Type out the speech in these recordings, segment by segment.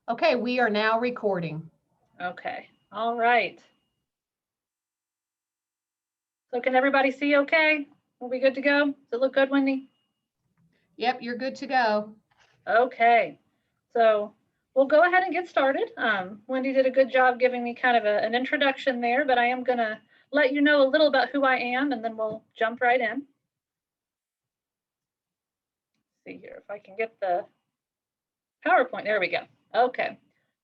Okay, we are now recording. Okay, all right. So can everybody see okay? Are we good to go? Does it look good, Wendy? Yep, you're good to go. Okay, so we'll go ahead and get started. Wendy did a good job giving me kind of an introduction there, but I am going to let you know a little about who I am, and then we'll jump right in. See here if I can get the PowerPoint. There we go. Okay,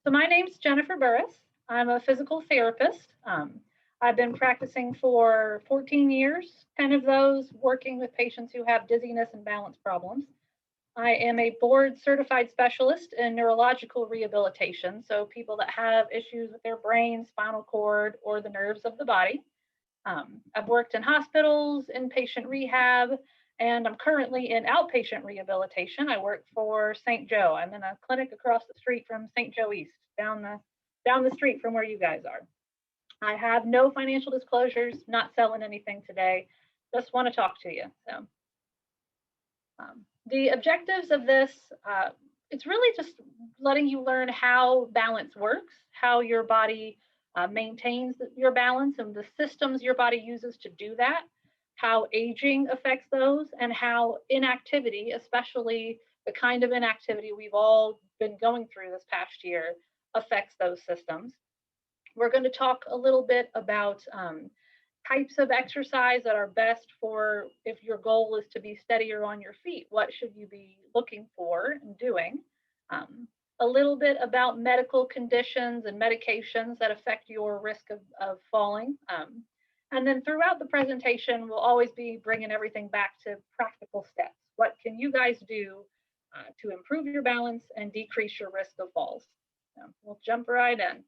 so my name's Jennifer Burus. I'm a physical therapist. I've been practicing for 14 years, 10 of those working with patients who have dizziness and balance problems. I am a board certified specialist in neurological rehabilitation, so people that have issues with their brain, spinal cord, or the nerves of the body. I've worked in hospitals, inpatient rehab, and I'm currently in outpatient rehabilitation. I work for St. Joe. I'm in a clinic across the street from St. Joe East, down the street from where you guys are. I have no financial disclosures, not selling anything today. Just want to talk to you. So the objectives of this, it's really just letting you learn how balance works, how your body maintains your balance and the systems your body uses to do that, how aging affects those, and how inactivity, especially the kind of inactivity we've all been going through this past year, affects those systems. We're going to talk a little bit about types of exercise that are best for if your goal is to be steadier on your feet. What should you be looking for and doing? A little bit about medical conditions and medications that affect your risk of falling. And then throughout the presentation, we'll always be bringing everything back to practical steps. What can you guys do to improve your balance and decrease your risk of falls? So we'll jump right in.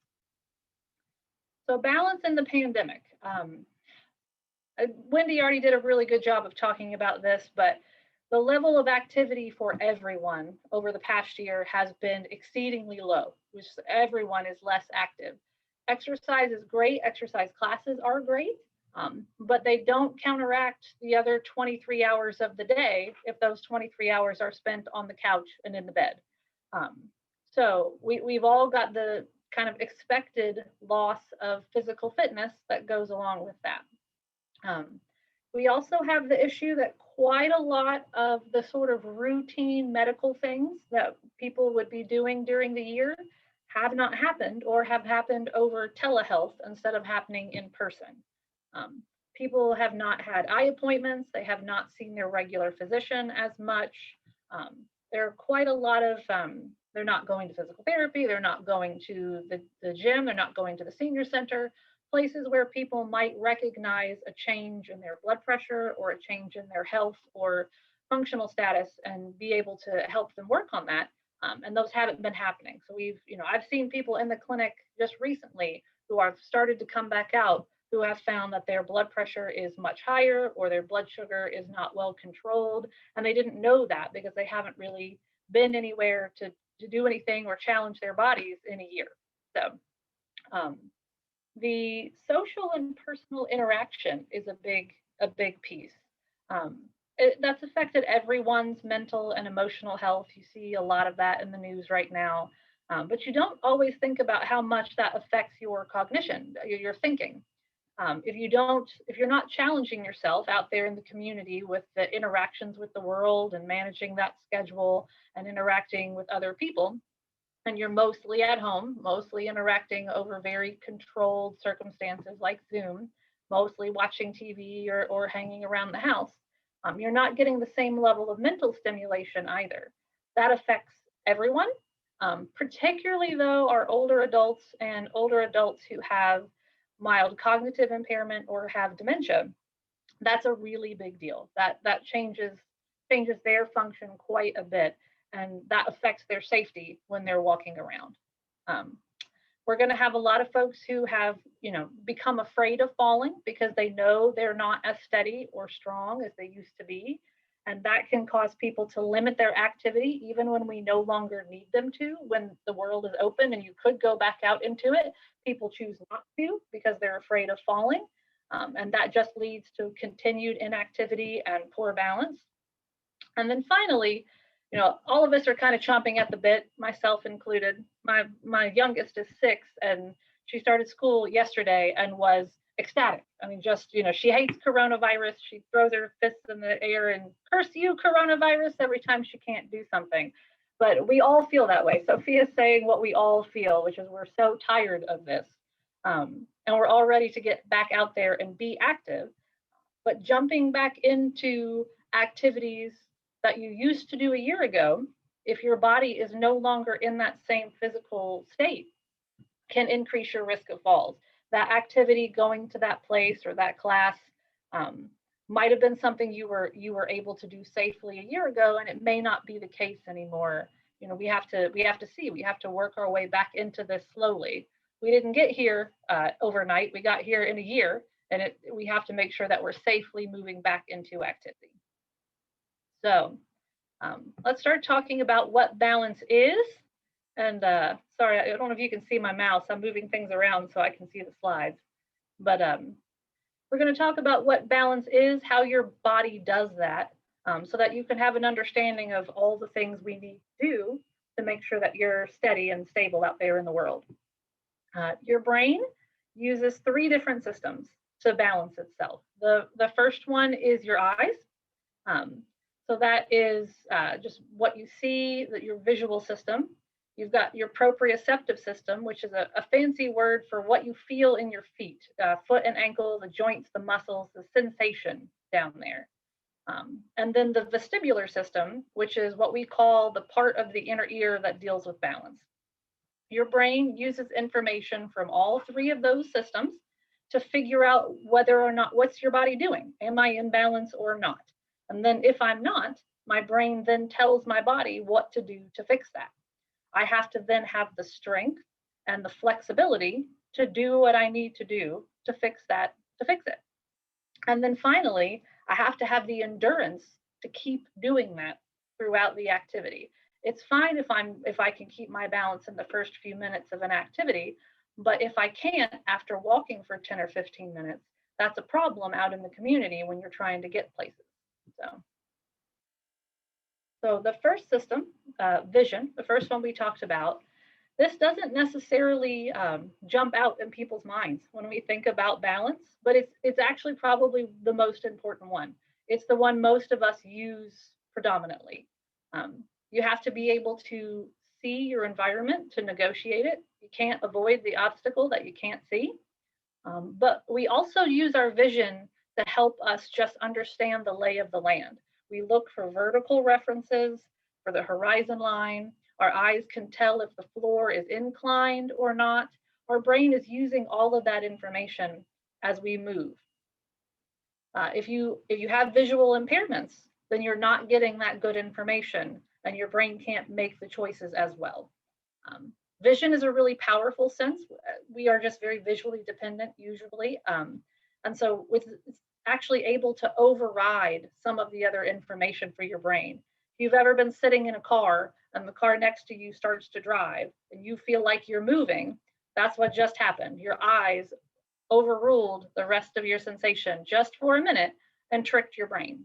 So balance in the pandemic. Wendy already did a really good job of talking about this, but the level of activity for everyone over the past year has been exceedingly low, which everyone is less active. Exercise is great, exercise classes are great, but they don't counteract the other 23 hours of the day if those 23 hours are spent on the couch and in the bed. So we've all got the kind of expected loss of physical fitness that goes along with that. We also have the issue that quite a lot of the sort of routine medical things that people would be doing during the year have not happened or have happened over telehealth instead of happening in person. People have not had eye appointments, they have not seen their regular physician as much. There are quite a lot of, they're not going to physical therapy, they're not going to the gym, they're not going to the senior center, places where people might recognize a change in their blood pressure or a change in their health or functional status and be able to help them work on that. And those haven't been happening. So I've seen people in the clinic just recently who have started to come back out who have found that their blood pressure is much higher or their blood sugar is not well controlled. And they didn't know that because they haven't really been anywhere to do anything or challenge their bodies in a year. So the social and personal interaction is a big piece. That's affected everyone's mental and emotional health. You see a lot of that in the news right now, but you don't always think about how much that affects your cognition, your thinking. If you're not challenging yourself out there in the community with the interactions with the world and managing that schedule and interacting with other people, and you're mostly at home, mostly interacting over very controlled circumstances like Zoom, mostly watching TV or hanging around the house, you're not getting the same level of mental stimulation either. That affects everyone, particularly though our older adults and older adults who have mild cognitive impairment or have dementia. That's a really big deal. That changes their function quite a bit, and that affects their safety when they're walking around. Um, we're going to have a lot of folks who have, become afraid of falling because they know they're not as steady or strong as they used to be. And that can cause people to limit their activity even when we no longer need them to. When the world is open and you could go back out into it, people choose not to because they're afraid of falling. And that just leads to continued inactivity and poor balance. And then finally, you know, all of us are kind of chomping at the bit, myself included. My youngest is 6, and she started school yesterday and was ecstatic. I mean, just, you know, she hates coronavirus. She throws her fists in the air and curse you, coronavirus, every time she can't do something. But we all feel that way. Sophia's saying what we all feel, which is we're so tired of this. And we're all ready to get back out there and be active. But jumping back into activities that you used to do a year ago, if your body is no longer in that same physical state, can increase your risk of falls. That activity, going to that place or that class, might have been something you were able to do safely a year ago, and it may not be the case anymore. You know, we have to work our way back into this slowly. We didn't get here overnight. We got here in a year, and we have to make sure that we're safely moving back into activity. So let's start talking about what balance is. And sorry, I don't know if you can see my mouse. I'm moving things around so I can see the slides. But we're going to talk about what balance is, how your body does that, so that you can have an understanding of all the things we need to do to make sure that you're steady and stable out there in the world. Your brain uses 3 different systems to balance itself. The first one is your eyes. So that is just what you see, your visual system. You've got your proprioceptive system, which is a fancy word for what you feel in your feet, foot and ankle, the joints, the muscles, the sensation down there. And then the vestibular system, which is what we call the part of the inner ear that deals with balance. Your brain uses information from all 3 of those systems to figure out whether or not, what's your body doing? Am I in balance or not? And then if I'm not, my brain then tells my body what to do to fix that. I have to then have the strength and the flexibility to do what I need to do to fix that, to fix it. And then finally, I have to have the endurance to keep doing that throughout the activity. It's fine if I can keep my balance in the first few minutes of an activity, but if I can't after walking for 10 or 15 minutes, that's a problem out in the community when you're trying to get places. So the first system, vision, the first one we talked about, this doesn't necessarily jump out in people's minds when we think about balance, but it's actually probably the most important one. It's the one most of us use predominantly. You have to be able to see your environment to negotiate it. You can't avoid the obstacle that you can't see. But we also use our vision to help us just understand the lay of the land. We look for vertical references, for the horizon line. Our eyes can tell if the floor is inclined or not. Our brain is using all of that information as we move. If you have visual impairments, then you're not getting that good information, and your brain can't make the choices as well. Vision is a really powerful sense. We are just very visually dependent usually. And so it's actually able to override some of the other information for your brain. If you've ever been sitting in a car and the car next to you starts to drive and you feel like you're moving, that's what just happened. Your eyes overruled the rest of your sensation just for a minute and tricked your brain.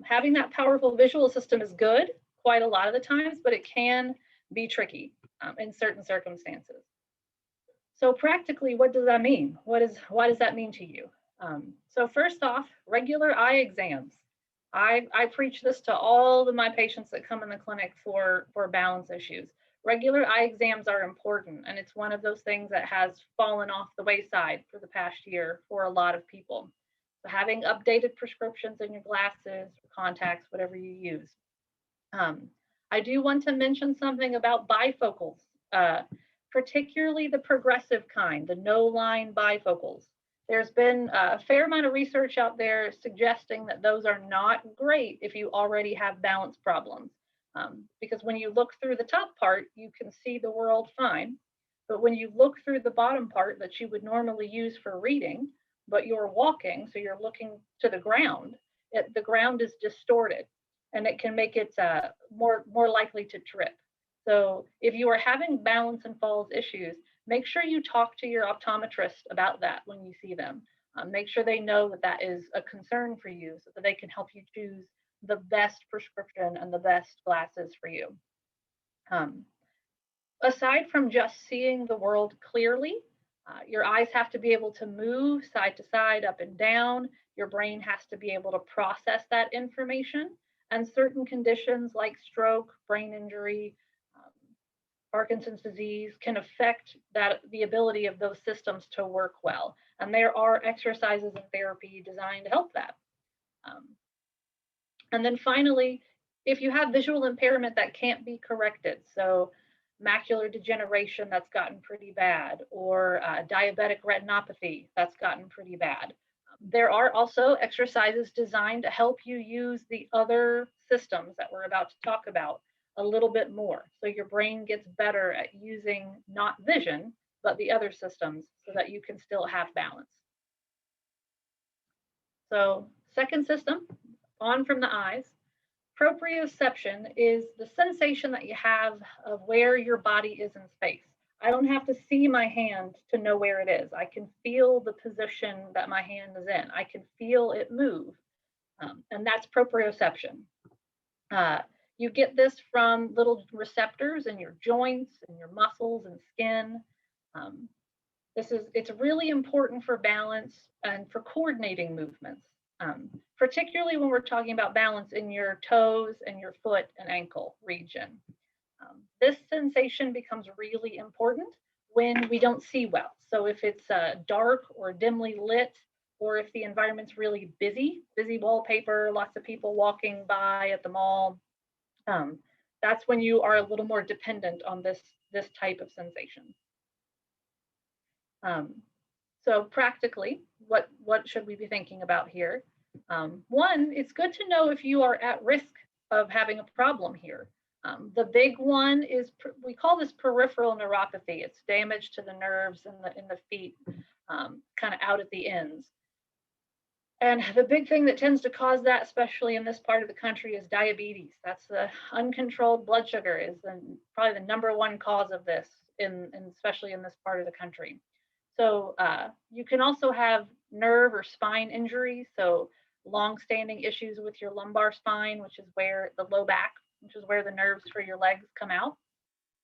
Having that powerful visual system is good quite a lot of the times, but it can be tricky in certain circumstances. So practically, what does that mean? What does that mean to you? So first off, regular eye exams. I preach this to all of my patients that come in the clinic for balance issues. Regular eye exams are important, and it's one of those things that has fallen off the wayside for the past year for a lot of people. So having updated prescriptions in your glasses, or contacts, whatever you use. I do want to mention something about bifocals, particularly the progressive kind, the no-line bifocals. There's been a fair amount of research out there suggesting that those are not great if you already have balance problems. Because when you look through the top part, you can see the world fine. But when you look through the bottom part that you would normally use for reading, but you're walking, so you're looking to the ground, the ground is distorted, and it can make it more likely to trip. So if you are having balance and falls issues, make sure you talk to your optometrist about that when you see them. Make sure they know that that is a concern for you so that they can help you choose the best prescription and the best glasses for you. Aside from just seeing the world clearly, your eyes have to be able to move side to side, up and down. Your brain has to be able to process that information. And certain conditions like stroke, brain injury, Parkinson's disease can affect the ability of those systems to work well. And there are exercises and therapy designed to help that. And then finally, if you have visual impairment that can't be corrected, so macular degeneration that's gotten pretty bad, or diabetic retinopathy that's gotten pretty bad, there are also exercises designed to help you use the other systems that we're about to talk about a little bit more. So your brain gets better at using not vision, but the other systems so that you can still have balance. So second system, on from the eyes. Proprioception is the sensation that you have of where your body is in space. I don't have to see my hand to know where it is. I can feel the position that my hand is in. I can feel it move. And that's proprioception. You get this from little receptors in your joints and your muscles and skin. It's really important for balance and for coordinating movements, particularly when we're talking about balance in your toes and your foot and ankle region. This sensation becomes really important when we don't see well. So if it's dark or dimly lit, or if the environment's really busy wallpaper, lots of people walking by at the mall, that's when you are a little more dependent on this type of sensation. So practically, what should we be thinking about here? One, it's good to know if you are at risk of having a problem here. The big one is, we call this peripheral neuropathy. It's damage to the nerves in the feet, kind of out at the ends. And the big thing that tends to cause that, especially in this part of the country, is diabetes. That's the uncontrolled blood sugar is probably the #1 cause of this, especially in this part of the country. So you can also have nerve or spine injury, so long-standing issues with your lumbar spine, which is where the low back, which is where the nerves for your legs come out,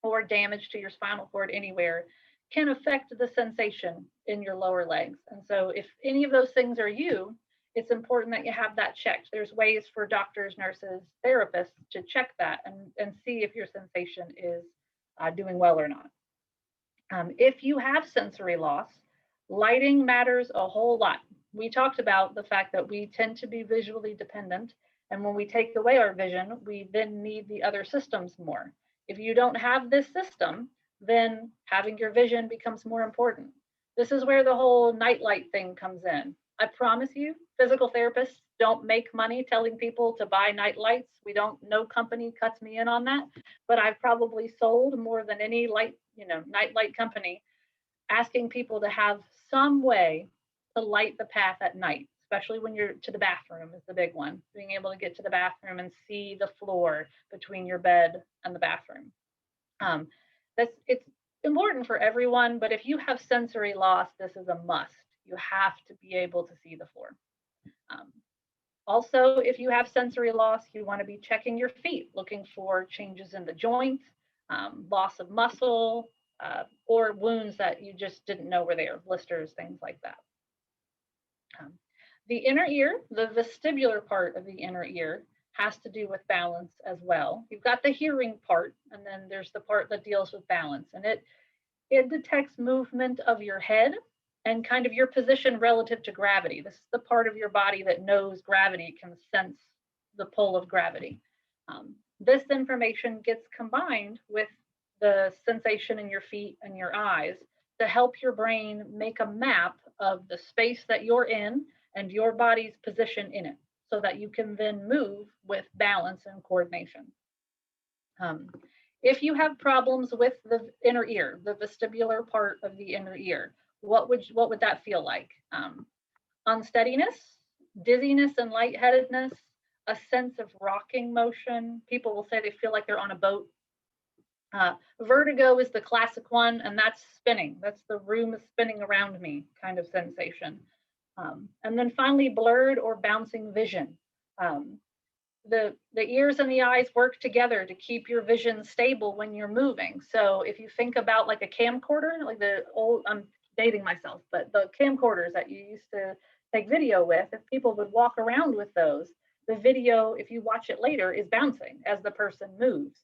or damage to your spinal cord anywhere, can affect the sensation in your lower legs. And so if any of those things are you, it's important that you have that checked. There's ways for doctors, nurses, therapists to check that and see if your sensation is doing well or not. If you have sensory loss, lighting matters a whole lot. We talked about the fact that we tend to be visually dependent, and when we take away our vision, we then need the other systems more. If you don't have this system, then having your vision becomes more important. This is where the whole nightlight thing comes in. I promise you, physical therapists don't make money telling people to buy night lights. No company cuts me in on that, but I've probably sold more than any night light company, asking people to have some way to light the path at night, especially when you're to the bathroom is the big one. Being able to get to the bathroom and see the floor between your bed and the bathroom. It's important for everyone, but if you have sensory loss, this is a must. You have to be able to see the floor. Also, if you have sensory loss, you want to be checking your feet, looking for changes in the joint, loss of muscle, or wounds that you just didn't know were there, blisters, things like that. The inner ear, the vestibular part of the inner ear, has to do with balance as well. You've got the hearing part, and then there's the part that deals with balance, and it detects movement of your head and kind of your position relative to gravity. This is the part of your body that knows gravity, can sense the pull of gravity. This information gets combined with the sensation in your feet and your eyes to help your brain make a map of the space that you're in and your body's position in it, so that you can then move with balance and coordination. If you have problems with the inner ear, the vestibular part of the inner ear, what would that feel like? Unsteadiness, dizziness and lightheadedness, a sense of rocking motion. People will say they feel like they're on a boat. Vertigo is the classic one, and that's spinning. That's the room is spinning around me kind of sensation. And then finally, blurred or bouncing vision. the ears and the eyes work together to keep your vision stable when you're moving. So if you think about like a camcorder, like the old, I'm dating myself, but the camcorders that you used to take video with, if people would walk around with those, the video, if you watch it later, is bouncing as the person moves.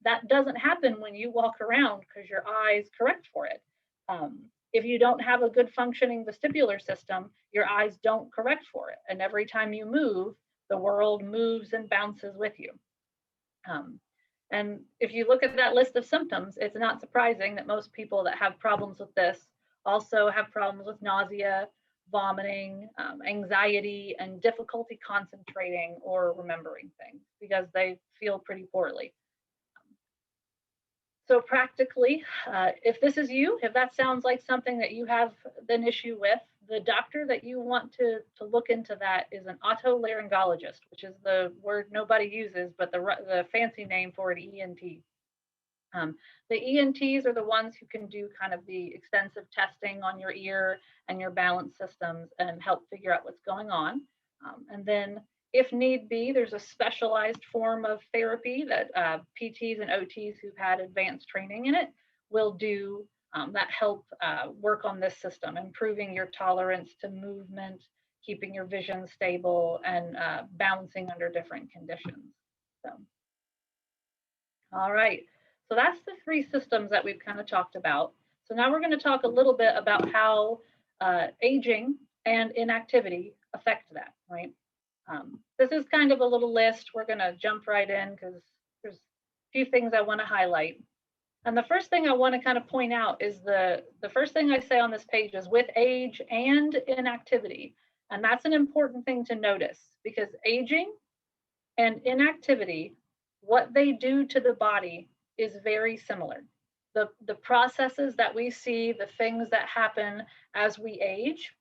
That doesn't happen when you walk around because your eyes correct for it. If you don't have a good functioning vestibular system, your eyes don't correct for it. And every time you move, the world moves and bounces with you. And if you look at that list of symptoms, it's not surprising that most people that have problems with this also have problems with nausea, vomiting, anxiety, and difficulty concentrating or remembering things because they feel pretty poorly. So practically, if this is you, if that sounds like something that you have an issue with, the doctor that you want to look into that is an otolaryngologist, which is the word nobody uses, but the fancy name for an ENT. The ENTs are the ones who can do kind of the extensive testing on your ear and your balance systems and help figure out what's going on. And then if need be, there's a specialized form of therapy that PTs and OTs who've had advanced training in it will do that help work on this system, improving your tolerance to movement, keeping your vision stable, and balancing under different conditions. So, all right. So that's the three systems that we've kind of talked about. So now we're going to talk a little bit about how aging and inactivity affect that, right? This is kind of a little list. We're going to jump right in because there's a few things I want to highlight. And the first thing I want to kind of point out is the first thing I say on this page is with age and inactivity. And that's an important thing to notice because aging and inactivity, what they do to the body is very similar. The processes that we see, the things that happen as we age,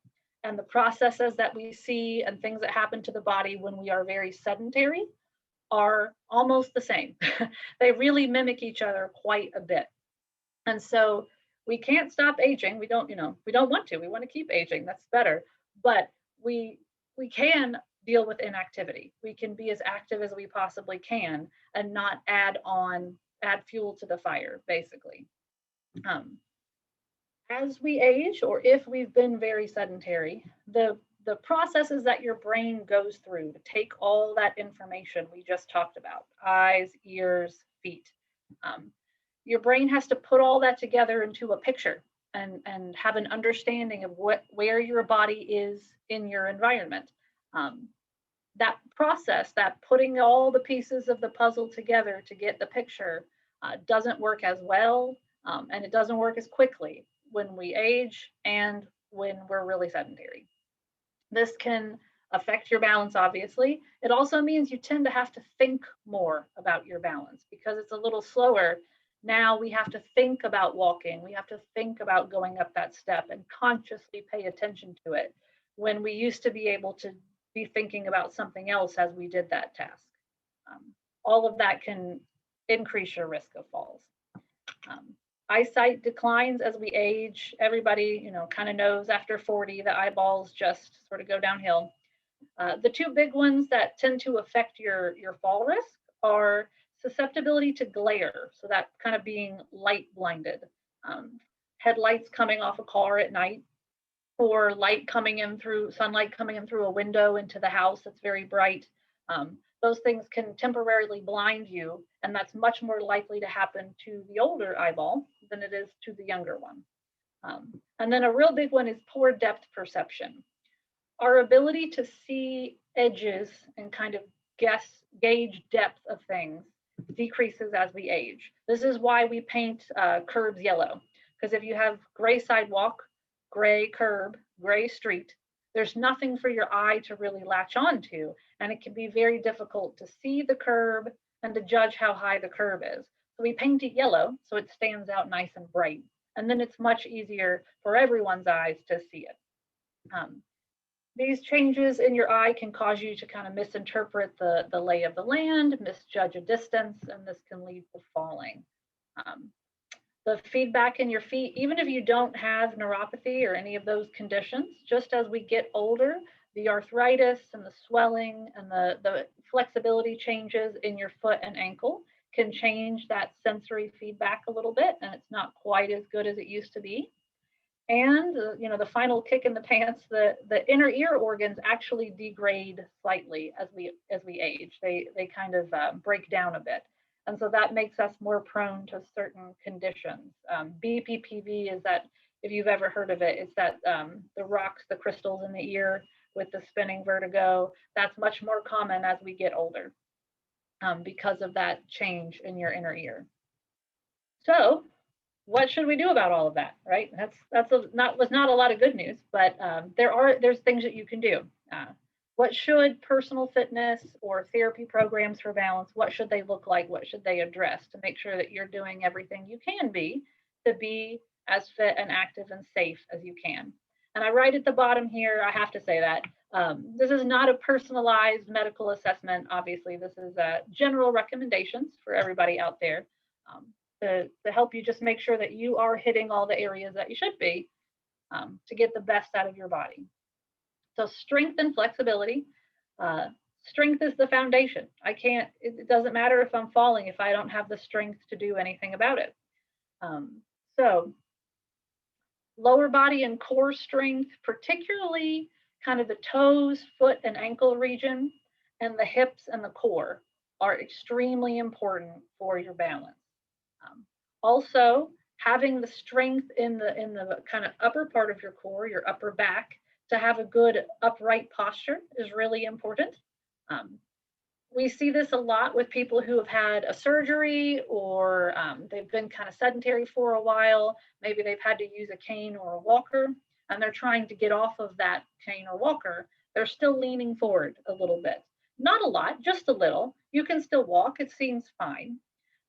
and the processes that we see and things that happen to the body when we are very sedentary are almost the same. They really mimic each other quite a bit. And so we can't stop aging. We don't want to. We want to keep aging. That's better. But we can deal with inactivity. We can be as active as we possibly can and not add fuel to the fire, basically. As we age, or if we've been very sedentary, the processes that your brain goes through to take all that information we just talked about, eyes, ears, feet, your brain has to put all that together into a picture and have an understanding of where your body is in your environment. That process, that putting all the pieces of the puzzle together to get the picture doesn't work as well, and it doesn't work as quickly when we age and when we're really sedentary. This can affect your balance, obviously. It also means you tend to have to think more about your balance because it's a little slower. Now we have to think about walking. We have to think about going up that step and consciously pay attention to it when we used to be able to be thinking about something else as we did that task. All of that can increase your risk of falls. Eyesight declines as we age. Everybody, kind of knows after 40, the eyeballs just sort of go downhill. The two big ones that tend to affect your fall risk are susceptibility to glare, so that kind of being light blinded. Headlights coming off a car at night, or sunlight coming in through a window into the house that's very bright. Those things can temporarily blind you, and that's much more likely to happen to the older eyeball than it is to the younger one. And then a real big one is poor depth perception. Our ability to see edges and kind of gauge depth of things decreases as we age. This is why we paint curbs yellow, because if you have gray sidewalk, gray curb, gray street, there's nothing for your eye to really latch on to, and it can be very difficult to see the curb and to judge how high the curb is. So we paint it yellow so it stands out nice and bright, and then it's much easier for everyone's eyes to see it. These changes in your eye can cause you to kind of misinterpret the lay of the land, misjudge a distance, and this can lead to falling. The feedback in your feet, even if you don't have neuropathy or any of those conditions, just as we get older, The arthritis and the swelling and the flexibility changes in your foot and ankle can change that sensory feedback a little bit, and it's not quite as good as it used to be. And the final kick in the pants, the inner ear organs actually degrade slightly as we age. They kind of break down a bit, and so that makes us more prone to certain conditions. BPPV is that, if you've ever heard of it, it's that the rocks, the crystals in the ear with the spinning vertigo. That's much more common as we get older because of that change in your inner ear. So what should we do about all of that, right? Was not a lot of good news, but there's things that you can do. What should personal fitness or therapy programs for balance, what should they look like? What should they address to make sure that you're doing everything you can be to be as fit and active and safe as you can? And I write at the bottom here, I have to say that this is not a personalized medical assessment. Obviously, this is general recommendations for everybody out there. To help you just make sure that you are hitting all the areas that you should be to get the best out of your body. So strength and flexibility. Strength is the foundation. It doesn't matter if I'm falling if I don't have the strength to do anything about it. So lower body and core strength, particularly kind of the toes, foot, and ankle region, and the hips and the core are extremely important for your balance. Also, having the strength in the kind of upper part of your core, your upper back, to have a good upright posture is really important. We see this a lot with people who have had a surgery or they've been kind of sedentary for a while. Maybe they've had to use a cane or a walker, and they're trying to get off of that cane or walker. They're still leaning forward a little bit. Not a lot, just a little. You can still walk. It seems fine.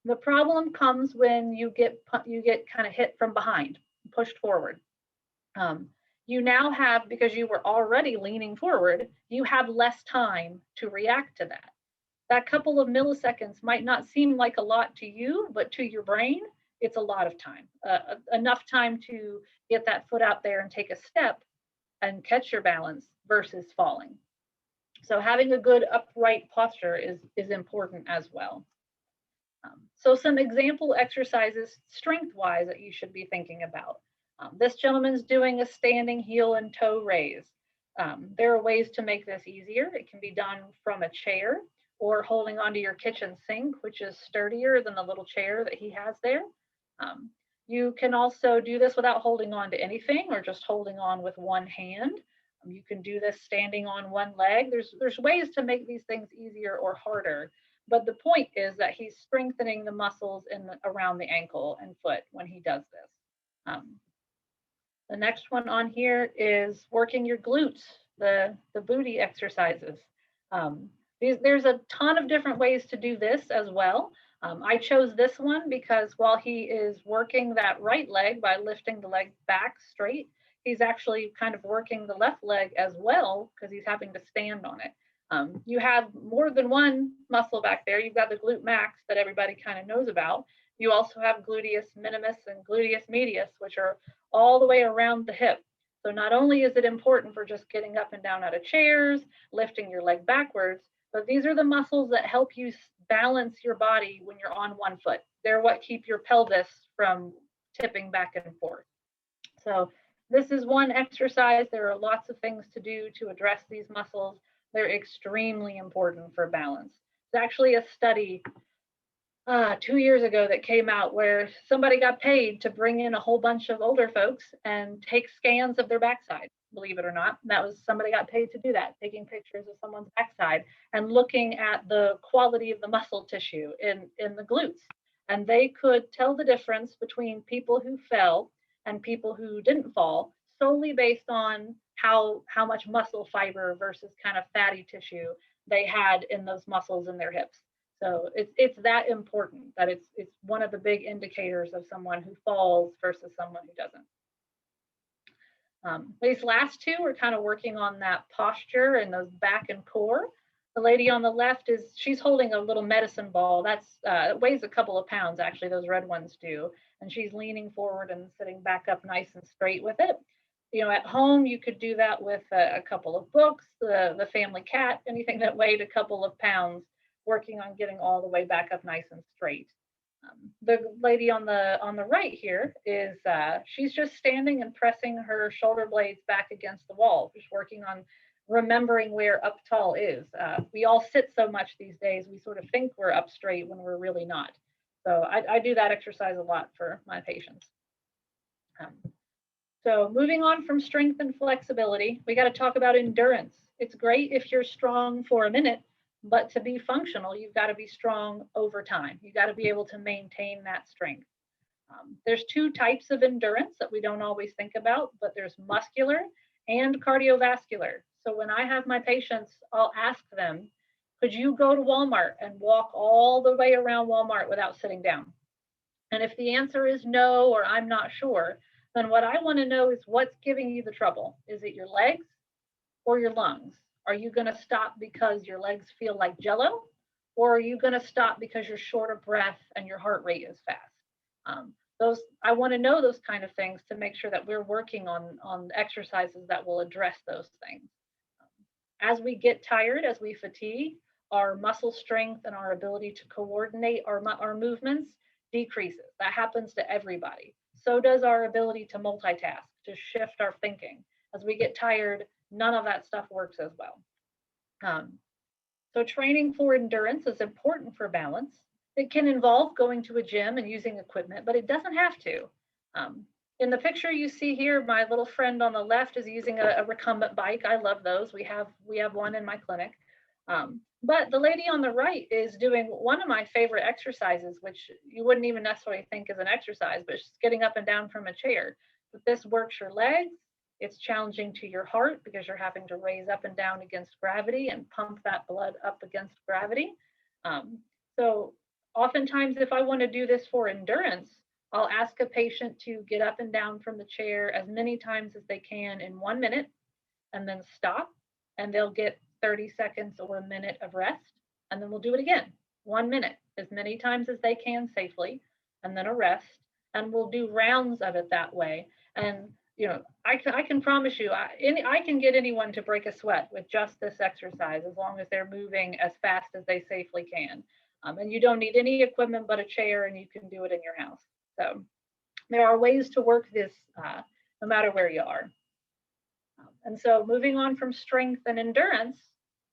The problem comes when you get kind of hit from behind, pushed forward. You now have, because you were already leaning forward, you have less time to react to that. That couple of milliseconds might not seem like a lot to you, but to your brain, it's a lot of time. Enough time to get that foot out there and take a step and catch your balance versus falling. So having a good upright posture is important as well. So some example exercises strength-wise that you should be thinking about. This gentleman's doing a standing heel and toe raise. There are ways to make this easier. It can be done from a chair or holding onto your kitchen sink, which is sturdier than the little chair that he has there. You can also do this without holding on to anything or just holding on with one hand. You can do this standing on one leg. There's ways to make these things easier or harder. But the point is that he's strengthening the muscles around the ankle and foot when he does this. The next one on here is working your glutes, the booty exercises. There's a ton of different ways to do this as well. I chose this one because while he is working that right leg by lifting the leg back straight, he's actually kind of working the left leg as well because he's having to stand on it. You have more than one muscle back there. You've got the glute max that everybody kind of knows about. You also have gluteus minimus and gluteus medius, which are all the way around the hip. So not only is it important for just getting up and down out of chairs, lifting your leg backwards, but these are the muscles that help you balance your body when you're on one foot. They're what keep your pelvis from tipping back and forth. So this is one exercise. There are lots of things to do to address these muscles. They're extremely important for balance. There's actually a study 2 years ago that came out where somebody got paid to bring in a whole bunch of older folks and take scans of their backside, believe it or not. That was, somebody got paid to do that, taking pictures of someone's backside and looking at the quality of the muscle tissue in the glutes. And they could tell the difference between people who fell and people who didn't fall solely based on how much muscle fiber versus kind of fatty tissue they had in those muscles in their hips. So it's that important that it's one of the big indicators of someone who falls versus someone who doesn't. These last two are kind of working on that posture and those back and core. The lady on the left she's holding a little medicine ball that's it weighs a couple of pounds, actually, those red ones do, and she's leaning forward and sitting back up nice and straight with it. At home, you could do that with a couple of books, the family cat, anything that weighed a couple of pounds, working on getting all the way back up nice and straight. The lady on the right here is she's just standing and pressing her shoulder blades back against the wall, just working on remembering where up tall is. We all sit so much these days, we sort of think we're up straight when we're really not. So I do that exercise a lot for my patients. So moving on from strength and flexibility, we got to talk about endurance. It's great if you're strong for a minute, but to be functional, you've got to be strong over time. You got to be able to maintain that strength. There's two types of endurance that we don't always think about, but there's muscular and cardiovascular. So when I have my patients, I'll ask them, could you go to Walmart and walk all the way around Walmart without sitting down? And if the answer is no, or I'm not sure, then what I want to know is what's giving you the trouble. Is it your legs or your lungs? Are you going to stop because your legs feel like jello? Or are you going to stop because you're short of breath and your heart rate is fast? I want to know those kind of things to make sure that we're working on exercises that will address those things. As we get tired, as we fatigue, our muscle strength and our ability to coordinate our movements decreases. That happens to everybody. So does our ability to multitask, to shift our thinking. As we get tired, none of that stuff works as well. So training for endurance is important for balance. It can involve going to a gym and using equipment, but it doesn't have to. In the picture you see here, my little friend on the left is using a recumbent bike. I love those. We have one in my clinic. But the lady on the right is doing one of my favorite exercises, which you wouldn't even necessarily think is an exercise, but she's getting up and down from a chair. But this works your legs. It's challenging to your heart because you're having to raise up and down against gravity and pump that blood up against gravity. So oftentimes, if I want to do this for endurance, I'll ask a patient to get up and down from the chair as many times as they can in 1 minute and then stop, and they'll get 30 seconds or a minute of rest, and then we'll do it again, 1 minute, as many times as they can safely, and then a rest, and we'll do rounds of it that way. And I can promise you, I can get anyone to break a sweat with just this exercise as long as they're moving as fast as they safely can. And you don't need any equipment but a chair, and you can do it in your house. So there are ways to work this no matter where you are. And so moving on from strength and endurance,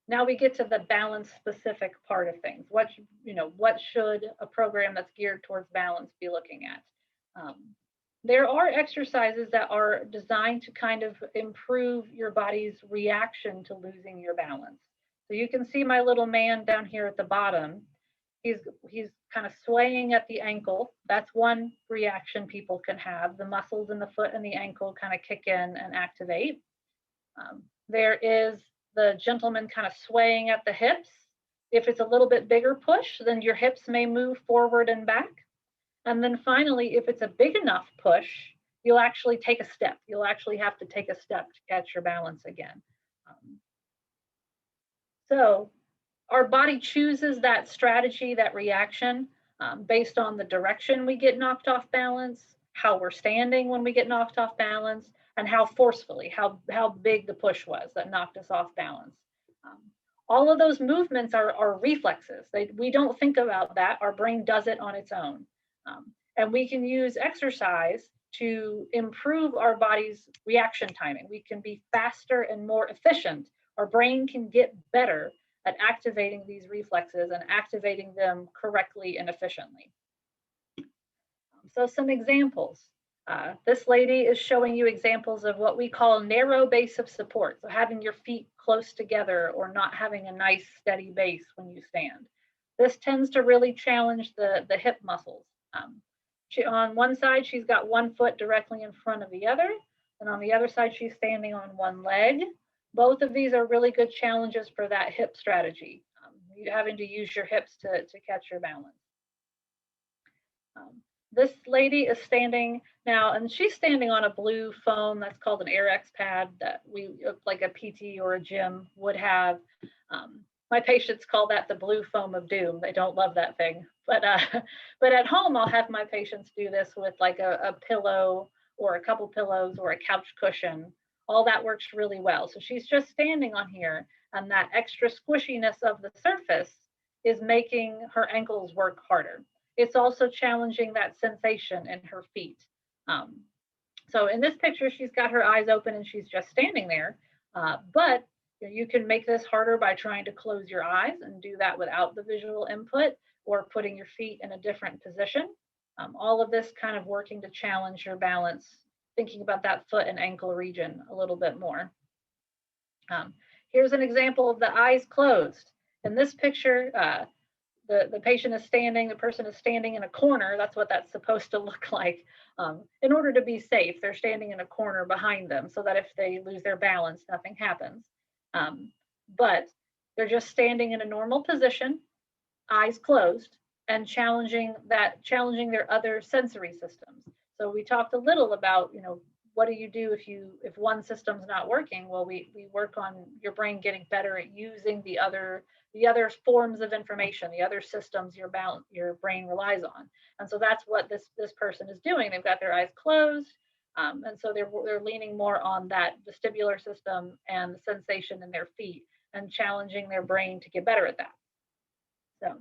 now we get to the balance specific part of things. What should a program that's geared towards balance be looking at? There are exercises that are designed to kind of improve your body's reaction to losing your balance. So you can see my little man down here at the bottom. He's kind of swaying at the ankle. That's one reaction people can have. The muscles in the foot and the ankle kind of kick in and activate. There is the gentleman kind of swaying at the hips. If it's a little bit bigger push, then your hips may move forward and back. And then finally, if it's a big enough push, you'll actually take a step. You'll actually have to take a step to catch your balance again. So our body chooses that strategy, that reaction, based on the direction we get knocked off balance, how we're standing when we get knocked off balance, and how forcefully, how big the push was that knocked us off balance. All of those movements are reflexes. We don't think about that. Our brain does it on its own. And we can use exercise to improve our body's reaction timing. We can be faster and more efficient. Our brain can get better at activating these reflexes and activating them correctly and efficiently. So some examples. This lady is showing you examples of what we call narrow base of support. So having your feet close together or not having a nice steady base when you stand. This tends to really challenge the hip muscles. On one side, she's got one foot directly in front of the other, and on the other side, she's standing on one leg. Both of these are really good challenges for that hip strategy. You're having to use your hips to catch your balance. This lady is standing now, and she's standing on a blue foam that's called an AirX pad that like a PT or a gym would have. My patients call that the blue foam of doom. They don't love that thing. But at home, I'll have my patients do this with like a pillow or a couple pillows or a couch cushion, all that works really well. So she's just standing on here, and that extra squishiness of the surface is making her ankles work harder. It's also challenging that sensation in her feet. So in this picture, she's got her eyes open and she's just standing there. But you can make this harder by trying to close your eyes and do that without the visual input, or putting your feet in a different position. All of this kind of working to challenge your balance, thinking about that foot and ankle region a little bit more. Here's an example of the eyes closed. In this picture, the patient is standing, the person is standing in a corner. That's what that's supposed to look like. In order to be safe, they're standing in a corner behind them so that if they lose their balance, nothing happens. But they're just standing in a normal position, eyes closed, and challenging their other sensory systems. So we talked a little about, what do you do if one system's not working? Well, we work on your brain getting better at using the other forms of information, the other systems your brain relies on. And so that's what this person is doing. They've got their eyes closed, and so they're leaning more on that vestibular system and the sensation in their feet, and challenging their brain to get better at that. So,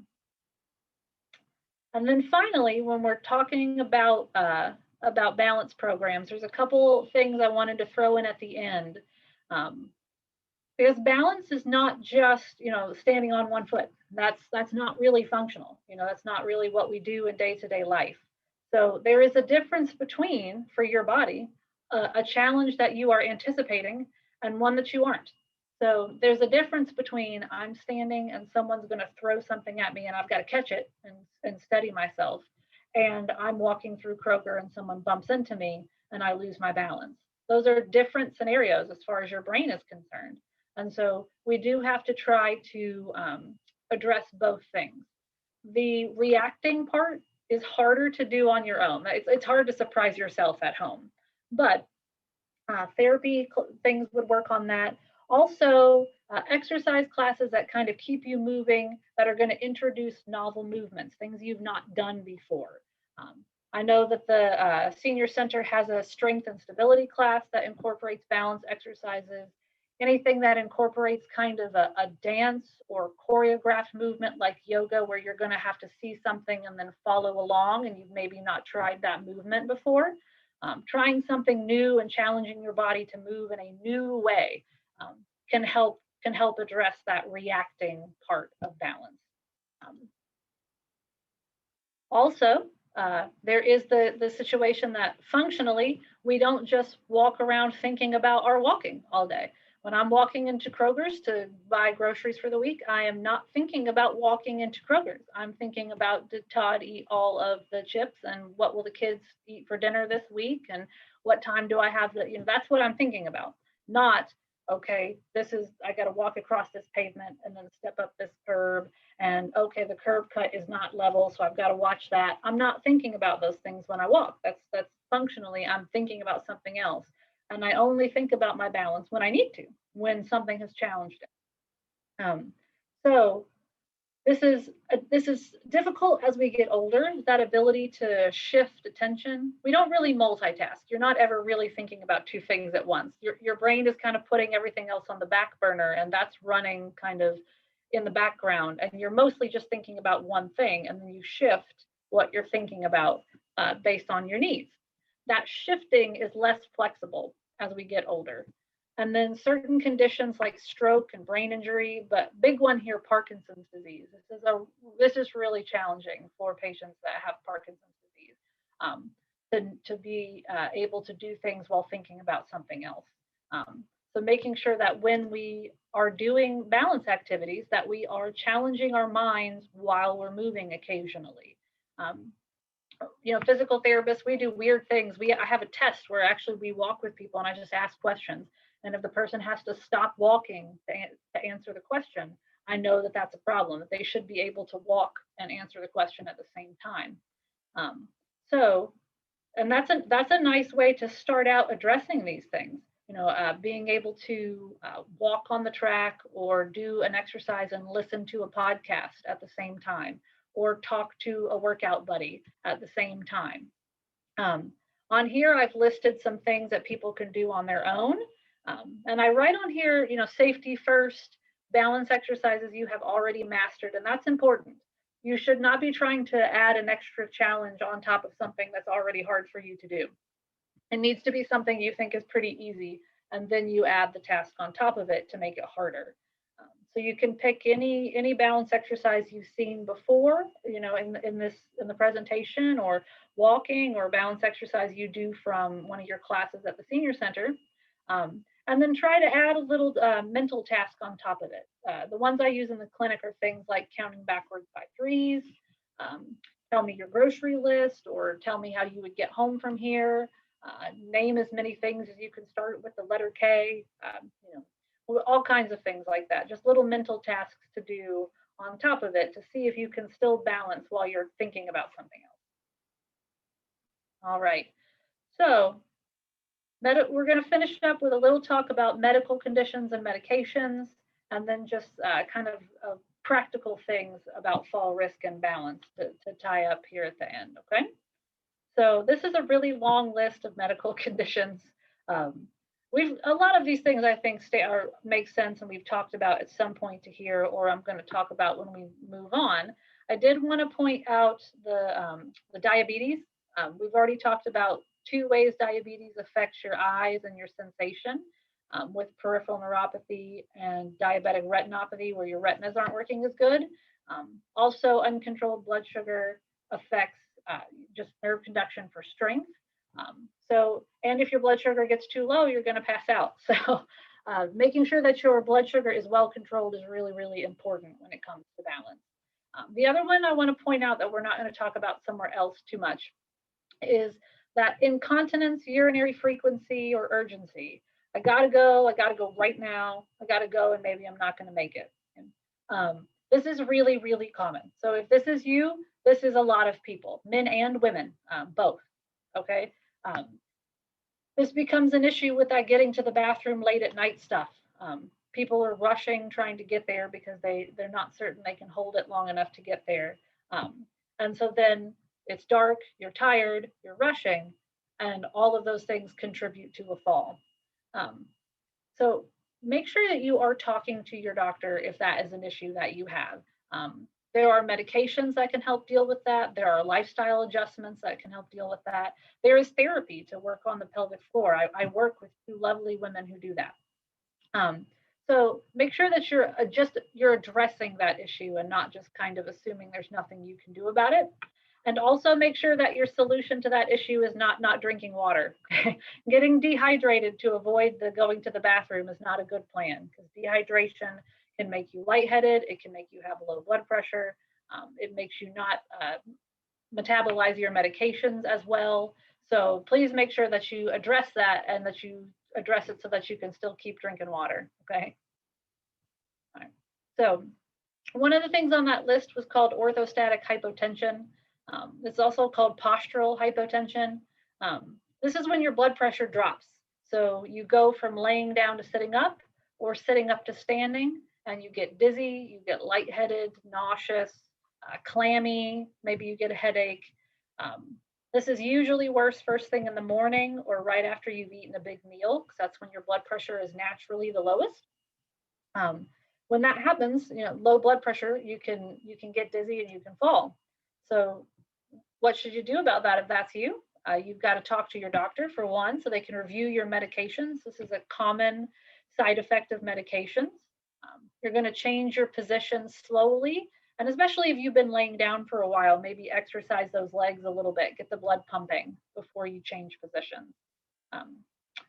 and then finally, when we're talking about balance programs, there's a couple things I wanted to throw in at the end. Because balance is not just, standing on one foot. That's not really functional. That's not really what we do in day-to-day life. So there is a difference between, for your body, a challenge that you are anticipating and one that you aren't. So there's a difference between I'm standing and someone's going to throw something at me and I've got to catch it and steady myself, and I'm walking through Kroger and someone bumps into me and I lose my balance. Those are different scenarios as far as your brain is concerned. And so we do have to try to address both things. The reacting part is harder to do on your own. It's hard to surprise yourself at home, but therapy things would work on that. Also, exercise classes that kind of keep you moving, that are going to introduce novel movements, things you've not done before. I know that the senior center has a strength and stability class that incorporates balance exercises. Anything that incorporates kind of a dance or choreographed movement like yoga, where you're going to have to see something and then follow along, and you've maybe not tried that movement before. Trying something new and challenging your body to move in a new way can help address that reacting part of balance. Also, there is the situation that functionally we don't just walk around thinking about our walking all day. When I'm walking into Kroger's to buy groceries for the week, I am not thinking about walking into Kroger's. I'm thinking about, did Todd eat all of the chips, and what will the kids eat for dinner this week, and what time do I have that's what I'm thinking about. Not, okay, I got to walk across this pavement and then step up this curb, and okay, the curb cut is not level, so I've got to watch that. I'm not thinking about those things when I walk. That's functionally, I'm thinking about something else. And I only think about my balance when I need to, when something has challenged it. So this is difficult as we get older, that ability to shift attention. We don't really multitask. You're not ever really thinking about two things at once. Your brain is kind of putting everything else on the back burner, and that's running kind of in the background. And you're mostly just thinking about one thing, and then you shift what you're thinking about based on your needs. That shifting is less flexible as we get older. And then certain conditions like stroke and brain injury, but big one here, Parkinson's disease. This is really challenging for patients that have Parkinson's disease, to be able to do things while thinking about something else. So making sure that when we are doing balance activities, that we are challenging our minds while we're moving occasionally. Physical therapists, we do weird things. I have a test where actually we walk with people and I just ask questions. And if the person has to stop walking to answer the question, I know that that's a problem, that they should be able to walk and answer the question at the same time. And that's a nice way to start out addressing these things. Being able to walk on the track, or do an exercise and listen to a podcast at the same time, or talk to a workout buddy at the same time. On here, I've listed some things that people can do on their own. And I write on here, safety first, balance exercises you have already mastered, and that's important. You should not be trying to add an extra challenge on top of something that's already hard for you to do. It needs to be something you think is pretty easy, and then you add the task on top of it to make it harder. So you can pick any balance exercise you've seen before, in the presentation, or walking or balance exercise you do from one of your classes at the senior center. And then try to add a little mental task on top of it. The ones I use in the clinic are things like counting backwards by threes, tell me your grocery list, or tell me how you would get home from here, name as many things as you can start with the letter K, all kinds of things like that. Just little mental tasks to do on top of it to see if you can still balance while you're thinking about something else. All right, so we're going to finish up with a little talk about medical conditions and medications, and then just kind of practical things about fall risk and balance to tie up here at the end, okay? So this is a really long list of medical conditions. A lot of these things I think make sense, and we've talked about at some point to here, or I'm going to talk about when we move on. I did want to point out the diabetes. We've already talked about 2 ways diabetes affects your eyes and your sensation, with peripheral neuropathy and diabetic retinopathy, where your retinas aren't working as good. Also, uncontrolled blood sugar affects just nerve conduction for strength. And if your blood sugar gets too low, you're going to pass out. So making sure that your blood sugar is well controlled is really, really important when it comes to balance. The other one I want to point out that we're not going to talk about somewhere else too much is that incontinence, urinary frequency, or urgency. I gotta go right now. I gotta go, and maybe I'm not going to make it. This is really, really common. So if this is you, this is a lot of people, men and women, both. Okay. This becomes an issue with that getting to the bathroom late at night stuff. People are rushing, trying to get there because they're not certain they can hold it long enough to get there. And so then it's dark, you're tired, you're rushing, and all of those things contribute to a fall. So make sure that you are talking to your doctor if that is an issue that you have. There are medications that can help deal with that. There are lifestyle adjustments that can help deal with that. There is therapy to work on the pelvic floor. I work with 2 lovely women who do that. So make sure that you're addressing that issue and not just kind of assuming there's nothing you can do about it. And also make sure that your solution to that issue is not drinking water. Getting dehydrated to avoid going to the bathroom is not a good plan, because dehydration can make you lightheaded. It can make you have low blood pressure. It makes you not metabolize your medications as well. So please make sure that you address that, and that you address it so that you can still keep drinking water, okay? All right. So one of the things on that list was called orthostatic hypotension. It's also called postural hypotension. This is when your blood pressure drops. So you go from laying down to sitting up, or sitting up to standing, and you get dizzy, you get lightheaded, nauseous, clammy, maybe you get a headache. This is usually worse first thing in the morning or right after you've eaten a big meal, because that's when your blood pressure is naturally the lowest. When that happens, low blood pressure, you can get dizzy and you can fall. So what should you do about that if that's you? You've got to talk to your doctor, for one, so they can review your medications. This is a common side effect of medications. You're going to change your position slowly, and especially if you've been laying down for a while, maybe exercise those legs a little bit, get the blood pumping before you change positions.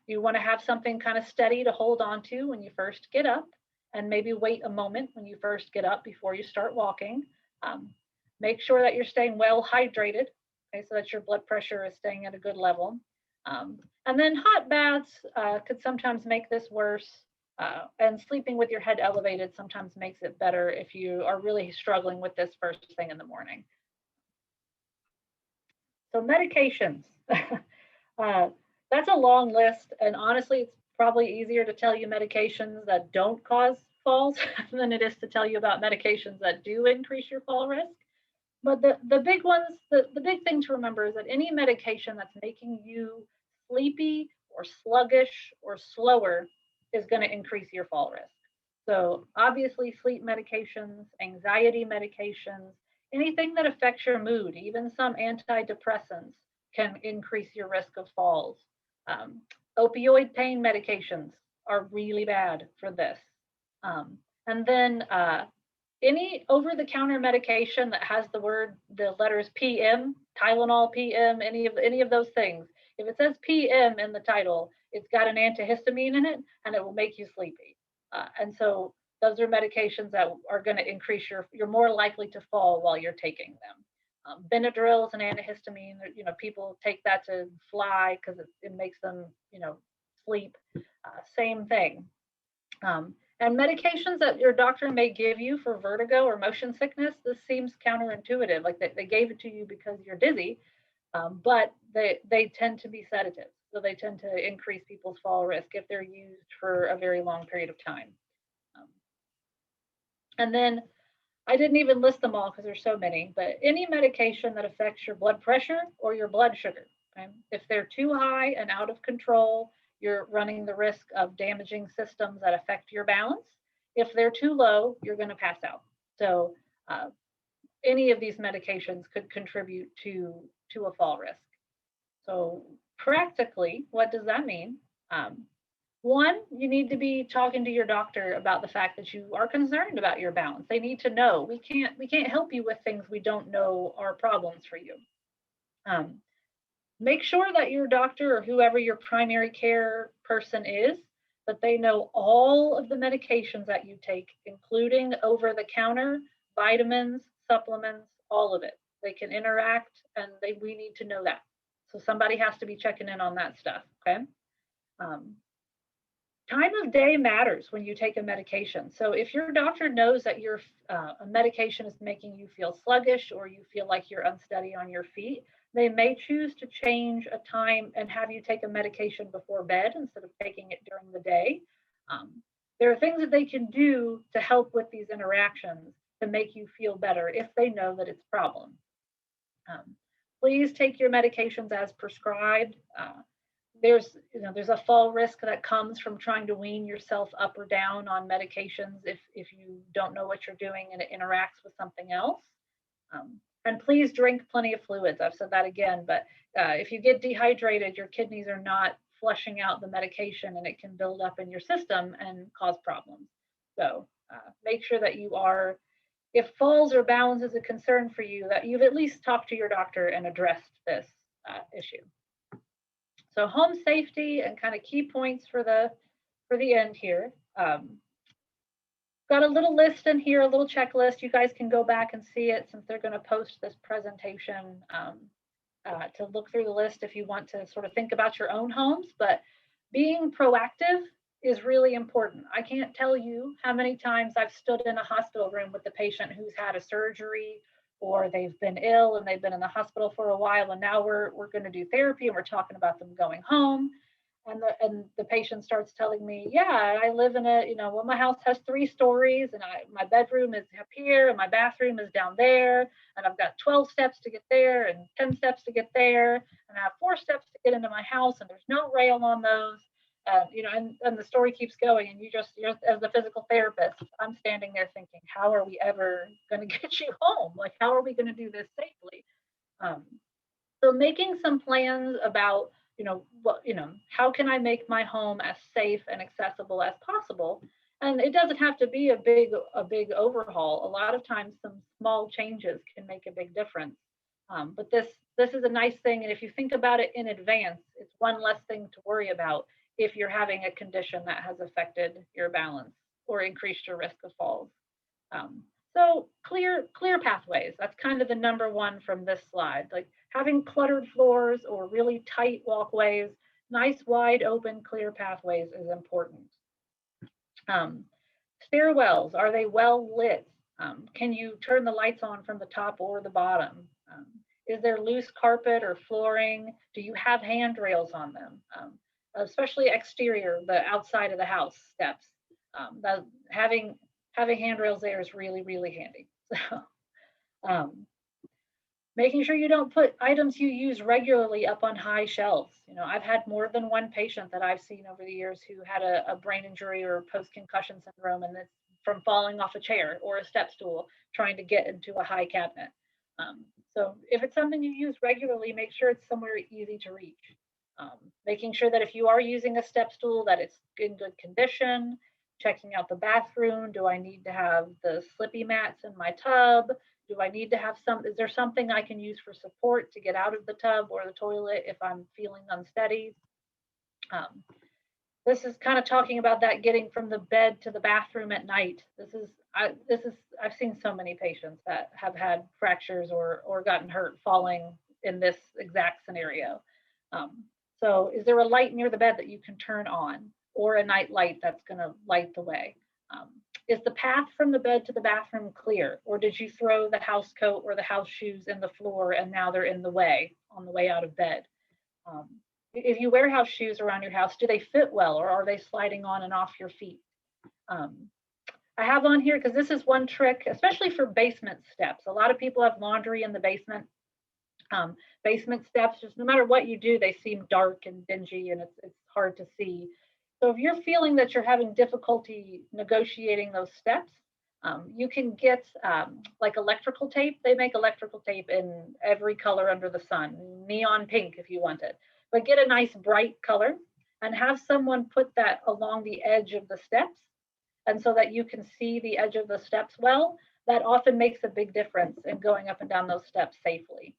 You want to have something kind of steady to hold on to when you first get up, and maybe wait a moment when you first get up before you start walking. Make sure that you're staying well hydrated, okay, so that your blood pressure is staying at a good level. And then hot baths could sometimes make this worse, and sleeping with your head elevated sometimes makes it better if you are really struggling with this first thing in the morning. So medications, that's a long list, and honestly, it's probably easier to tell you medications that don't cause falls than it is to tell you about medications that do increase your fall risk. But the big ones, the big thing to remember is that any medication that's making you sleepy or sluggish or slower is going to increase your fall risk. So obviously sleep medications, anxiety medications, anything that affects your mood, even some antidepressants can increase your risk of falls. Um, Opioid pain medications are really bad for this. And then any over-the-counter medication that has the letters PM, Tylenol PM, any of those things. If it says PM in the title, it's got an antihistamine in it, and it will make you sleepy. And so those are medications that are going to increase you're more likely to fall while you're taking them. Benadryl is an antihistamine. People take that to fly because it makes them, sleep. Same thing. And medications that your doctor may give you for vertigo or motion sickness, this seems counterintuitive. Like they gave it to you because you're dizzy, but they tend to be sedatives. So they tend to increase people's fall risk if they're used for a very long period of time. And then I didn't even list them all because there's so many, but any medication that affects your blood pressure or your blood sugar, okay? If they're too high and out of control, you're running the risk of damaging systems that affect your balance. If they're too low, you're going to pass out. So any of these medications could contribute to a fall risk. So practically, what does that mean? One, you need to be talking to your doctor about the fact that you are concerned about your balance. They need to know. We can't help you with things we don't know are problems for you. Make sure that your doctor or whoever your primary care person is, that they know all of the medications that you take, including over-the-counter, vitamins, supplements, all of it. They can interact, and we need to know that. So somebody has to be checking in on that stuff. Okay. Time of day matters when you take a medication. So if your doctor knows that a medication is making you feel sluggish or you feel like you're unsteady on your feet, they may choose to change a time and have you take a medication before bed instead of taking it during the day. There are things that they can do to help with these interactions to make you feel better if they know that it's a problem. Please take your medications as prescribed. There's a fall risk that comes from trying to wean yourself up or down on medications if you don't know what you're doing and it interacts with something else. And please drink plenty of fluids. I've said that again, but if you get dehydrated, your kidneys are not flushing out the medication and it can build up in your system and cause problems. So make sure that you are, if falls or balance is a concern for you, that you've at least talked to your doctor and addressed this issue. So home safety and kind of key points for the end here. Got a little list in here, a little checklist. You guys can go back and see it since they're going to post this presentation to look through the list if you want to sort of think about your own homes. But being proactive is really important. I can't tell you how many times I've stood in a hospital room with the patient who's had a surgery or they've been ill and they've been in the hospital for a while, and now we're going to do therapy and we're talking about them going home. And the patient starts telling me, yeah, I live in well, my house has 3 stories and my bedroom is up here and my bathroom is down there. And I've got 12 steps to get there and 10 steps to get there. And I have 4 steps to get into my house and there's no rail on those. And the story keeps going. And you're as the physical therapist, I'm standing there thinking, how are we ever going to get you home? Like, how are we going to do this safely? So making some plans about how can I make my home as safe and accessible as possible? And it doesn't have to be a big overhaul. A lot of times some small changes can make a big difference. But this is a nice thing. And if you think about it in advance, it's one less thing to worry about if you're having a condition that has affected your balance or increased your risk of falls. So clear pathways. That's kind of the number one from this slide. Like having cluttered floors or really tight walkways, nice wide open clear pathways is important. Stairwells, are they well lit? Can you turn the lights on from the top or the bottom? Is there loose carpet or flooring? Do you have handrails on them? Especially exterior, the outside of the house steps. Having handrails there is really, really handy. So, Making sure you don't put items you use regularly up on high shelves. I've had more than one patient that I've seen over the years who had a brain injury or post-concussion syndrome, and it's from falling off a chair or a step stool trying to get into a high cabinet. So if it's something you use regularly, make sure it's somewhere easy to reach. Making sure that if you are using a step stool, that it's in good condition, checking out the bathroom. Do I need to have the slippy mats in my tub? Do I need to have is there something I can use for support to get out of the tub or the toilet if I'm feeling unsteady? This is kind of talking about that getting from the bed to the bathroom at night. I've seen so many patients that have had fractures or gotten hurt falling in this exact scenario. So is there a light near the bed that you can turn on, or a night light that's going to light the way? Is the path from the bed to the bathroom clear, or did you throw the house coat or the house shoes in the floor and now they're in the way on the way out of bed? If you wear house shoes around your house, do they fit well, or are they sliding on and off your feet? I have on here, because this is one trick, especially for basement steps. A lot of people have laundry in the basement. Basement steps, just no matter what you do, they seem dark and dingy, and it's hard to see. So if you're feeling that you're having difficulty negotiating those steps, you can get like electrical tape. They make electrical tape in every color under the sun, neon pink if you want it. But get a nice bright color and have someone put that along the edge of the steps, and so that you can see the edge of the steps well. That often makes a big difference in going up and down those steps safely.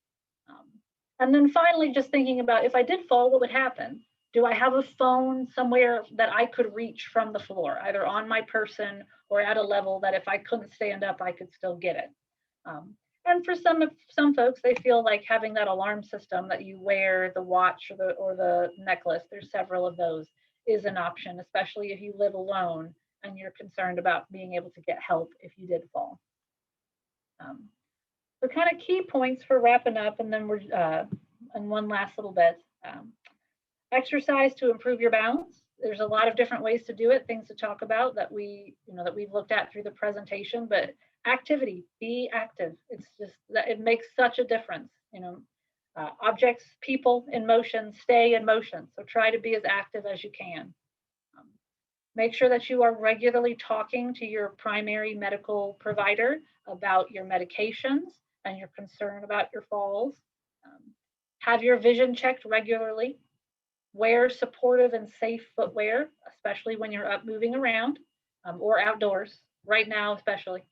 And then finally, just thinking about, if I did fall, what would happen? Do I have a phone somewhere that I could reach from the floor, either on my person or at a level that if I couldn't stand up, I could still get it? And for some folks, they feel like having that alarm system that you wear, the watch or the necklace, there's several of those, is an option, especially if you live alone and you're concerned about being able to get help if you did fall. So kind of key points for wrapping up, and then we're and one last little bit. Exercise to improve your balance. There's a lot of different ways to do it, things to talk about that we've looked at through the presentation, but activity, be active. It's just that it makes such a difference. Objects, people in motion, stay in motion. So try to be as active as you can. Make sure that you are regularly talking to your primary medical provider about your medications and your concern about your falls. Have your vision checked regularly. Wear supportive and safe footwear, especially when you're up moving around or outdoors, right now especially.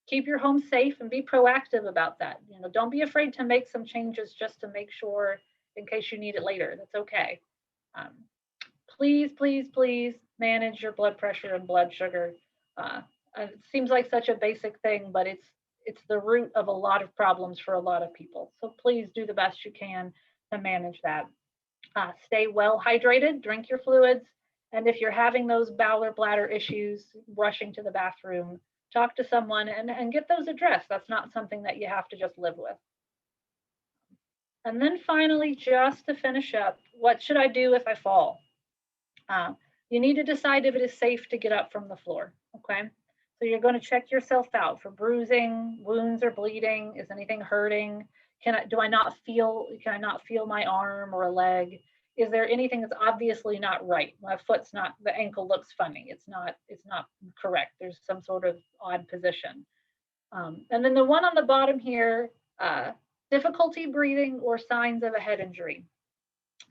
Keep your home safe and be proactive about that. Don't be afraid to make some changes just to make sure in case you need it later. That's okay. Please, please, please manage your blood pressure and blood sugar. It seems like such a basic thing, but it's the root of a lot of problems for a lot of people. So please do the best you can to manage that. Stay well hydrated, drink your fluids, and if you're having those bowel or bladder issues, rushing to the bathroom, talk to someone and get those addressed. That's not something that you have to just live with. And then finally, just to finish up, what should I do if I fall? You need to decide if it is safe to get up from the floor, okay? So you're going to check yourself out for bruising, wounds or bleeding. Is anything hurting? Can I not feel my arm or a leg? Is there anything that's obviously not right? My foot's not, the ankle looks funny. It's not correct. There's some sort of odd position. And then the one on the bottom here, difficulty breathing or signs of a head injury.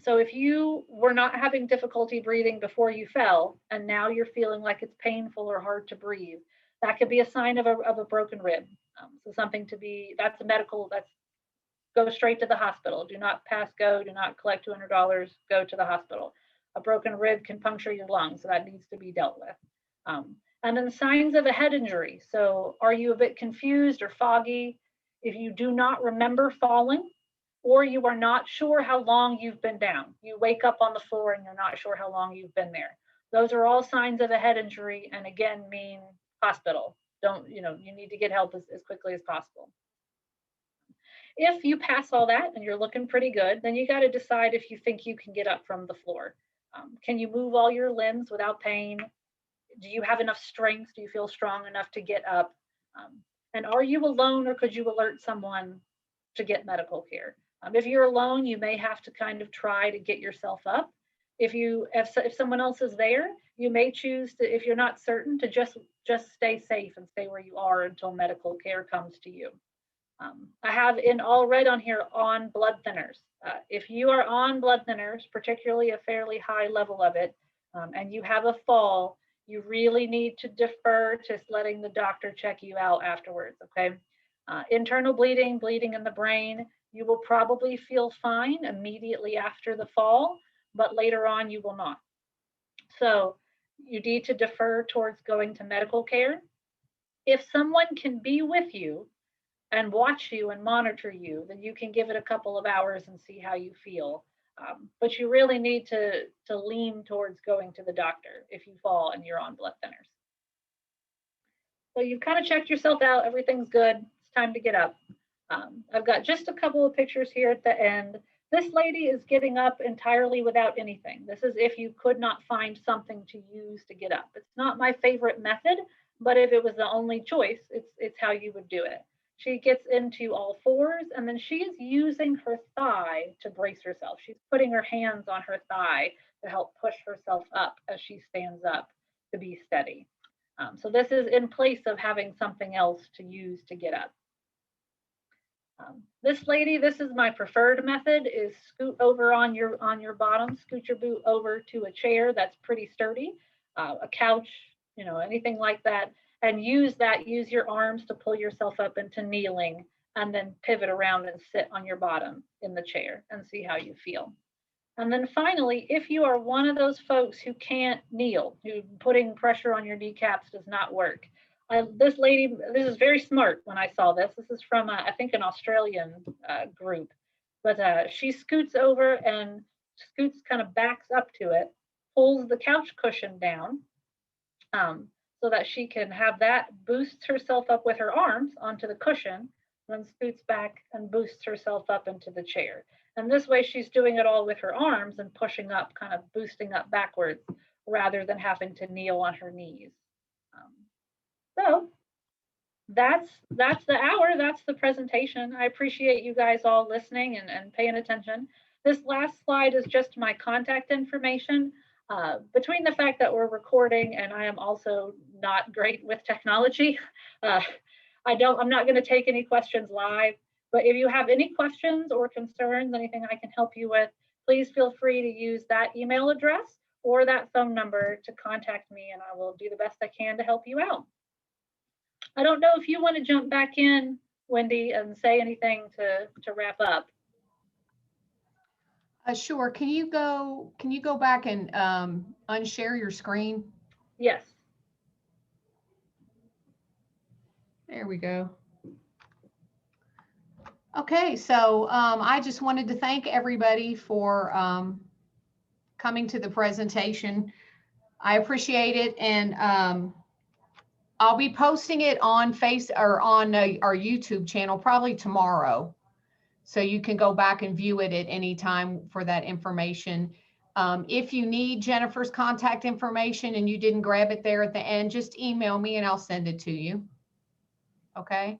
So if you were not having difficulty breathing before you fell, and now you're feeling like it's painful or hard to breathe, that could be a sign of a broken rib. So something to be, that's a medical, go straight to the hospital. Do not pass go, do not collect $200, go to the hospital. A broken rib can puncture your lungs, so that needs to be dealt with. And then signs of a head injury. So are you a bit confused or foggy? If you do not remember falling, or you are not sure how long you've been down. You wake up on the floor and you're not sure how long you've been there. Those are all signs of a head injury, and again, mean hospital. You need to get help as quickly as possible. If you pass all that and you're looking pretty good, then you got to decide if you think you can get up from the floor. Can you move all your limbs without pain? Do you have enough strength? Do you feel strong enough to get up? And are you alone, or could you alert someone to get medical care? If you're alone, you may have to kind of try to get yourself up. If someone else is there, you may choose to, if you're not certain, to just stay safe and stay where you are until medical care comes to you. I have in all red on here on blood thinners. If you are on blood thinners, particularly a fairly high level of it, and you have a fall, you really need to defer to letting the doctor check you out afterwards, okay? Internal bleeding, bleeding in the brain, you will probably feel fine immediately after the fall, but later on you will not. So you need to defer towards going to medical care. If someone can be with you and watch you and monitor you, then you can give it a couple of hours and see how you feel. But you really need to lean towards going to the doctor if you fall and you're on blood thinners. So you've kind of checked yourself out, everything's good, it's time to get up. I've got just a couple of pictures here at the end. This lady is getting up entirely without anything. This is if you could not find something to use to get up. It's not my favorite method, but if it was the only choice, it's how you would do it. She gets into all fours, and then she is using her thigh to brace herself. She's putting her hands on her thigh to help push herself up as she stands up to be steady. So this is in place of having something else to use to get up. This lady, this is my preferred method, is scoot over on your bottom, scoot your boot over to a chair that's pretty sturdy, a couch, anything like that, and use your arms to pull yourself up into kneeling, and then pivot around and sit on your bottom in the chair and see how you feel. And then finally, if you are one of those folks who can't kneel, who putting pressure on your kneecaps does not work, this lady, this is very smart when I saw this. This is from, I think, an Australian group. But she scoots over and scoots, kind of backs up to it, pulls the couch cushion down so that she can have that, boosts herself up with her arms onto the cushion, then scoots back and boosts herself up into the chair. And this way she's doing it all with her arms and pushing up, kind of boosting up backwards, rather than having to kneel on her knees. So that's the hour, that's the presentation. I appreciate you guys all listening and paying attention. This last slide is just my contact information. Between the fact that we're recording and I am also not great with technology, I'm not going to take any questions live, but if you have any questions or concerns, anything I can help you with, please feel free to use that email address or that phone number to contact me, and I will do the best I can to help you out. I don't know if you want to jump back in, Wendy, and say anything to wrap up. Sure. Can you go back and unshare your screen? Yes. There we go. Okay, so I just wanted to thank everybody for coming to the presentation. I appreciate it, and I'll be posting it on our YouTube channel probably tomorrow, so you can go back and view it at any time for that information. If you need Jennifer's contact information and you didn't grab it there at the end, just email me and I'll send it to you. Okay.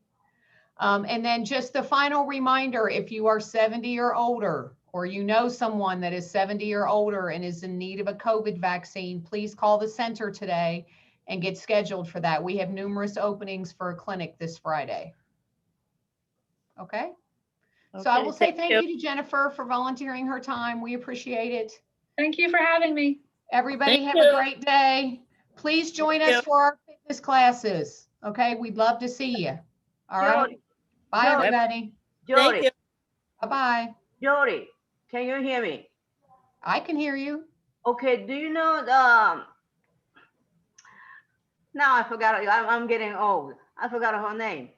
And then just the final reminder, if you are 70 or older, or you know someone that is 70 or older and is in need of a COVID vaccine, please call the center today and get scheduled for that. We have numerous openings for a clinic this Friday. Okay. So I will say thank you to Jennifer for volunteering her time. We appreciate it. Thank you for having me. Everybody have a great day. Please join us for our fitness classes. Okay. We'd love to see you. All right. Bye, everybody. Jody. Bye-bye. Jody, can you hear me? I can hear you. Okay, do you know now I forgot, I'm getting old. I forgot her name.